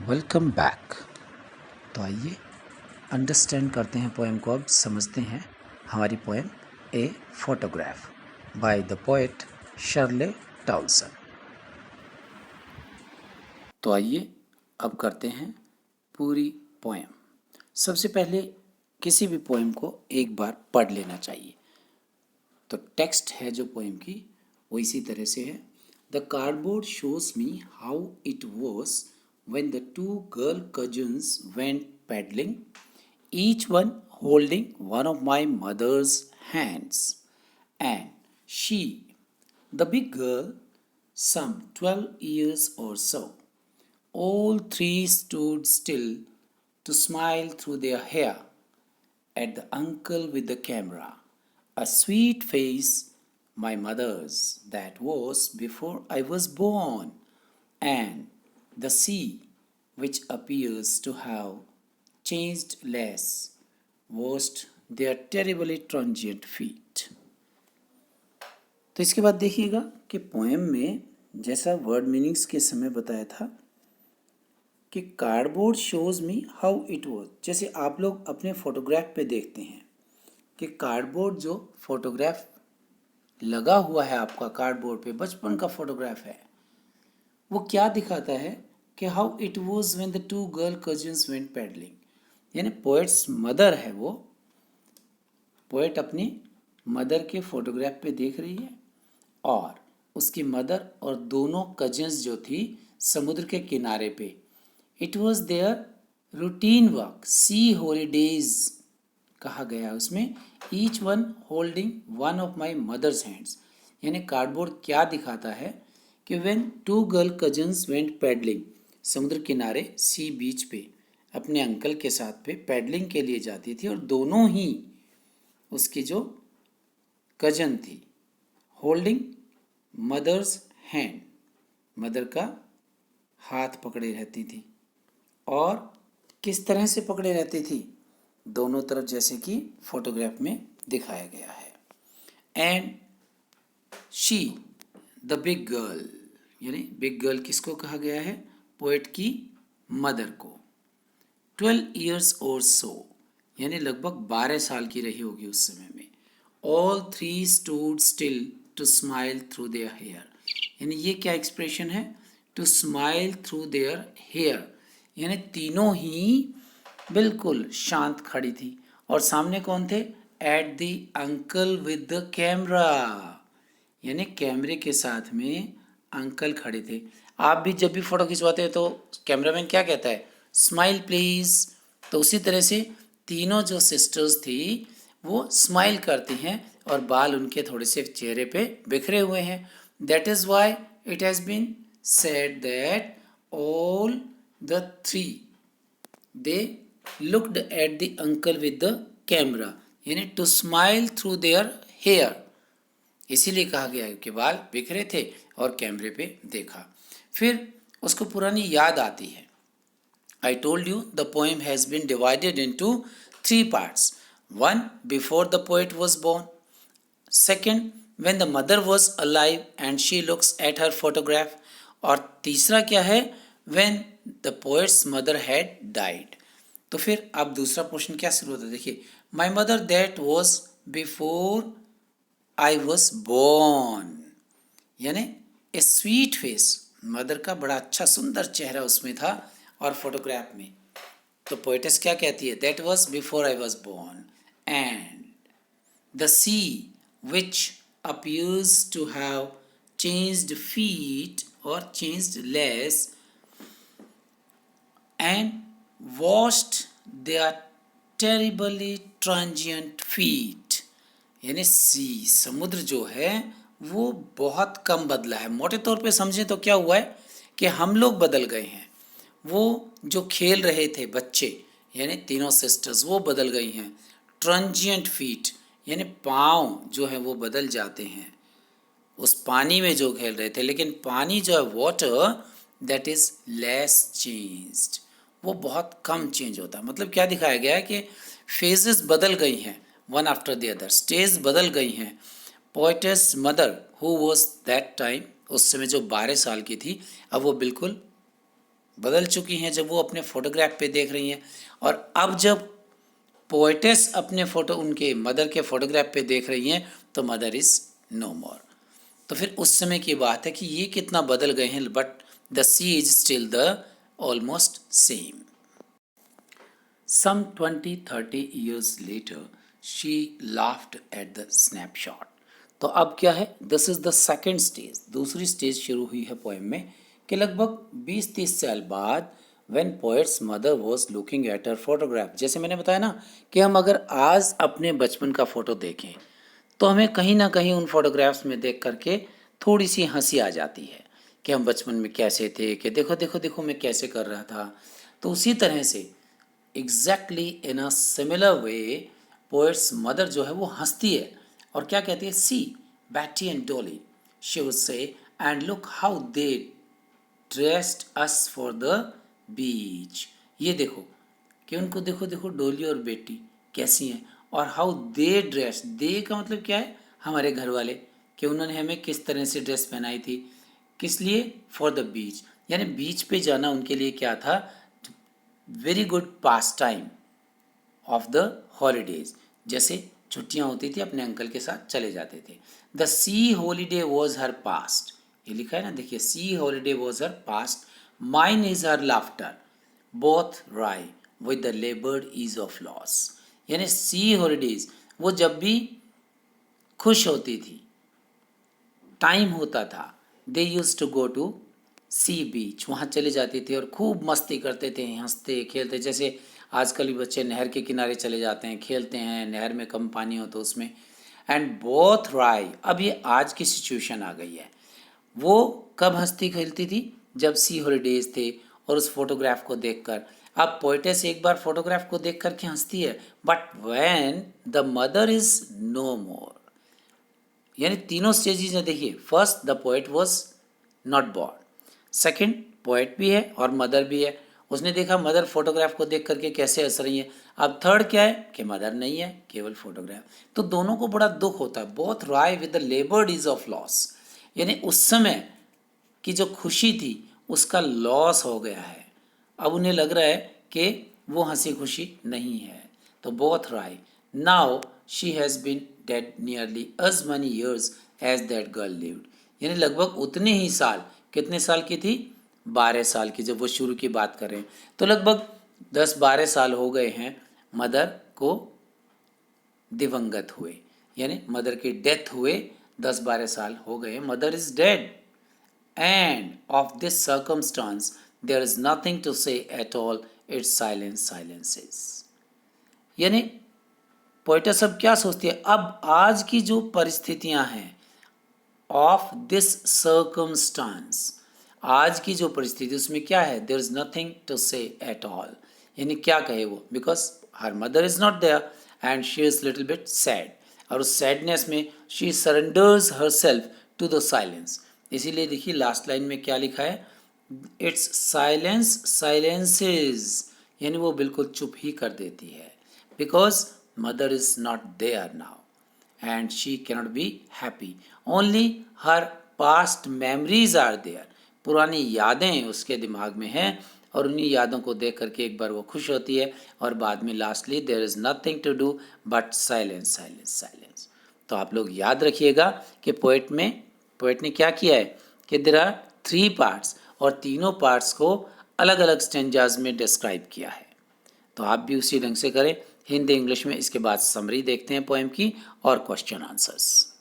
Welcome back. तो आइए understand करते हैं पोएम को, अब समझते हैं हमारी poem a photograph by the poet Shirley Toulson. तो आइए अब करते हैं पूरी पोएम। सबसे पहले किसी भी पोएम को एक बार पढ़ लेना चाहिए। तो टेक्स्ट है जो पोएम की वो इसी तरह से है। The cardboard shows me how it was when the two girl cousins went paddling, each one holding one of my mother's hands. And she, the big girl, some 12 years or so, all three stood still to smile through their hair at the uncle with the camera. A sweet face, my mother's, that was before I was born, and the sea, which appears to have changed less, washed their terribly transient feet. तो इसके बाद देखिएगा कि poem में जैसा word meanings के समय बताया था कि cardboard shows me how it was, जैसे आप लोग अपने फोटोग्राफ पे देखते हैं कि कार्डबोर्ड जो फोटोग्राफ लगा हुआ है आपका कार्डबोर्ड पे, बचपन का फोटोग्राफ है, वो क्या दिखाता है कि how it was when the two girl cousins went paddling, यानी पोएट्स मदर है, वो पोएट अपनी मदर के फोटोग्राफ पे देख रही है और उसकी मदर और दोनों कजिन्स जो थी समुद्र के किनारे पे, it was their routine work, sea holidays कहा गया उसमें, each one holding one of my mother's hands, यानी कार्डबोर्ड क्या दिखाता है कि when two girl cousins went paddling, समुद्र किनारे सी बीच पे अपने अंकल के साथ पे पैडलिंग के लिए जाती थी और दोनों ही उसकी जो कजन थी होल्डिंग मदर्स हैंड, मदर का हाथ पकड़े रहती थी। और किस तरह से पकड़े रहती थी? दोनों तरफ, जैसे कि फोटोग्राफ में दिखाया गया है। And she the big girl, यानी बिग गर्ल किसको कहा गया है? पोएट की मदर को। 12 ईयर्स और सो, यानी लगभग 12 साल की रही होगी उस समय में। All three stood still to smile through their hair, यानी ये क्या एक्सप्रेशन है? To smile through their hair, यानी तीनों ही बिल्कुल शांत खड़ी थी। और सामने कौन थे? Eight the uncle with the camera, यानी कैमरे के साथ में अंकल खड़े थे। आप भी जब भी फोटो खिंचवाते हैं तो कैमरामैन क्या कहता है? Smile please. तो उसी तरह से तीनों जो सिस्टर्स थी वो स्माइल करती हैं और बाल उनके थोड़े से चेहरे पे बिखरे हुए हैं। That is why it has been said that all the three they looked at the uncle with the camera, यानी to smile through their hair, इसीलिए कहा गया है कि बाल बिखरे थे और कैमरे पे देखा। फिर उसको पुरानी याद आती है। I told you the poem has been divided into 3 parts. One, before the poet was born. Second, when the mother was alive and she looks at her photograph. और तीसरा क्या है? When the poet's mother had died. तो फिर अब दूसरा portion क्या शुरू होता है? देखिए, My mother that was before I was born, यानी ए स्वीट फेस, मदर का बड़ा अच्छा सुंदर चेहरा उसमें था और फोटोग्राफ में। तो पोएटेस क्या कहती है? That was before I was born. And the sea which appears to have changed feet और changed less and washed their terribly transient feet, यानी सी समुद्र जो है वो बहुत कम बदला है। मोटे तौर पे समझें तो क्या हुआ है कि हम लोग बदल गए हैं। वो जो खेल रहे थे बच्चे, यानी तीनों सिस्टर्स, वो बदल गई हैं। ट्रांजिएंट फीट, यानी पाँव जो है वो बदल जाते हैं उस पानी में जो खेल रहे थे, लेकिन पानी जो है water that is less changed, वो बहुत कम चेंज होता है। मतलब क्या दिखाया गया है कि फेजेस बदल गई हैं, one after the other, stage बदल गई हैं। Poetess mother who was that time, उस समय जो 12 साल की थी, अब वो बिल्कुल बदल चुकी हैं जब वो अपने फोटोग्राफ पे देख रही हैं, और अब जब पोएटेस अपने फोटो उनके मदर के फोटोग्राफ पे देख रही हैं तो मदर इज़ नो मोर। तो फिर उस समय की बात है कि ये कितना बदल गए हैं, but the sea is still the almost same. Some 20-30 years later, she laughed at the snapshot. तो अब क्या है, this is the second stage, दूसरी स्टेज शुरू हुई है पोएम में कि लगभग 20-30 साल बाद when poets mother was looking at her photograph. जैसे मैंने बताया ना कि हम अगर आज अपने बचपन का फ़ोटो देखें तो हमें कहीं ना कहीं उन फोटोग्राफ्स में देख करके थोड़ी सी हंसी आ जाती है कि हम बचपन में कैसे थे, कि देखो देखो देखो मैं कैसे कर रहा था। तो उसी तरह से exactly in a similar way poets mother जो है वो हंसती है और क्या कहती है, सी बैटी एंड डोली, she would say, and look how they dressed us for the beach. ये देखो कि उनको देखो देखो डोली और बेटी कैसी हैं, और हाउ दे ड्रेस, दे का मतलब क्या है, हमारे घर वाले, कि उन्होंने हमें किस तरह से ड्रेस पहनाई थी, किस लिए, फॉर द बीच, यानी बीच पे जाना उनके लिए क्या था, very good pass time of the holidays. जैसे छुट्टियां होती थी अपने अंकल के साथ चले जाते थे। The sea holiday was her past, ये लिखा है ना, देखिए, sea holiday was her past, mine is her laughter, both wry with the laboured ease of loss. यानी सी हॉलीडेज, वो जब भी खुश होती थी, टाइम होता था, दे यूज टू गो टू सी बीच, वहाँ चले जाते थे और खूब मस्ती करते थे, हंसते खेलते। जैसे आजकल भी बच्चे नहर के किनारे चले जाते हैं, खेलते हैं, नहर में कम पानी हो तो उसमें। एंड बोथ राय, अब ये आज की सिचुएशन आ गई है, वो कब हंसती खेलती थी, जब सी हॉलीडेज थे और उस फोटोग्राफ को देखकर। अब पोएटेस एक बार फोटोग्राफ को देख करके हंसती है, but when the mother is no more, यानी तीनों स्टेजेस हैं। देखिए, first the poet was not born, second poet भी है और मदर भी है, उसने देखा मदर फोटोग्राफ को देख करके कैसे हंस रही है। अब थर्ड क्या है कि मदर नहीं है, केवल फोटोग्राफ। तो दोनों को बड़ा दुख होता है, both wry with the laboured ease of loss, यानी उस समय की जो खुशी थी उसका लॉस हो गया है। अब उन्हें लग रहा है कि वो हंसी खुशी नहीं है। तो both wry, now she has been dead nearly as many years as that girl lived, यानी लगभग उतने ही साल, कितने साल की थी, 12 साल की, जब वो शुरू की बात कर रहे हैं। तो लगभग 10-12 साल हो गए हैं मदर को दिवंगत हुए, यानी मदर की डेथ हुए 10-12 साल हो गए, mother is dead, and of this circumstance there is nothing to say at all, its silence silences। यानी पोएटेस अब क्या सोचती है, अब आज की जो परिस्थितियां हैं, ऑफ दिस सर्कमस्टांस, आज की जो परिस्थिति उसमें क्या है, there is nothing to say at all, यानी क्या कहे वो, because her mother is not there and she is little bit sad, और उस सैडनेस में she surrenders herself to the silence. इसीलिए देखिए लास्ट लाइन में क्या लिखा है, इट्स साइलेंस साइलेंसेस, यानी वो बिल्कुल चुप ही कर देती है, because mother is not there now and she cannot be happy, only her past memories are there, पुरानी यादें उसके दिमाग में हैं और उन्हीं यादों को देख करके एक बार वो खुश होती है, और बाद में lastly there is nothing to do but silence silence silence. तो आप लोग याद रखिएगा कि पोएट ने क्या किया है कि देयर आर 3 पार्ट्स, और तीनों पार्ट्स को अलग अलग स्टेंजाज में डिस्क्राइब किया है। तो आप भी उसी ढंग से करें, हिंदी इंग्लिश में। इसके बाद समरी देखते हैं पोएम की और क्वेश्चन आंसर्स।